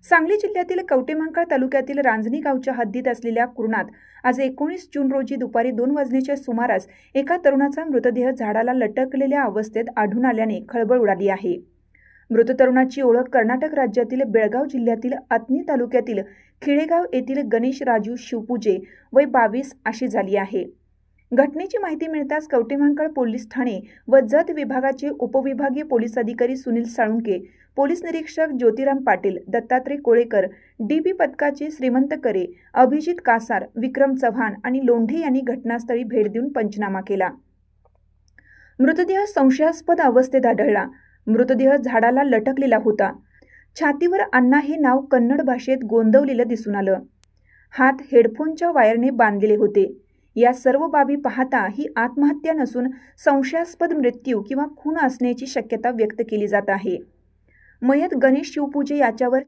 सांगली जिल्ह्यातील कवटेमहांकाळ तालुक्यातील रांजणी गावच्या हद्दीत असलेल्या कुरणात आज 19 जून रोजी दुपारी 2 वाजण्याच्या सुमारास एका तरुणाचा मृतदेह झाडाला लटकलेल्या अवस्थेत आढळून आल्याने खळबळ उडाली आहे। मृत तरुणाची ओळख कर्नाटक राज्यातील बेळगाव जिल्ह्यातील आतनी तालुक्यातील खिळेगाव येथील गणेश राजू शिवपूजे वय 22 अशी झाली आहे। घटनेची माहिती मिळताच कवटेमहांकाळ पोलीस ठाणे व जत विभागाचे उपविभागीय पोलीस अधिकारी सुनील साळुंके, पोलीस निरीक्षक ज्योतिराम पाटील, दत्तात्रय कोळेकर, डीबी पथकाचे श्रीमंत करे, अभिजित कासार, विक्रम चव्हाण आणि लोंढे यांनी घटनास्थळी भेट देऊन पंचनामा केला। मृतदेह संशयास्पद अवस्थेत आढळला। मृतदेह झाडाला लटकलेला होता। छातीवर अण्णा हे नाव कन्नड भाषेत गोंदवलेलं दिसून आलं। हात हेडफोनच्या वायरने बांधलेले होते। या सर्व बाबी पाहता ही आत्महत्या नसून संशयास्पद मृत्यू किंवा खून असण्याची शक्यता व्यक्त केली जात आहे। मयत गणेश शिवपूजे याच्यावर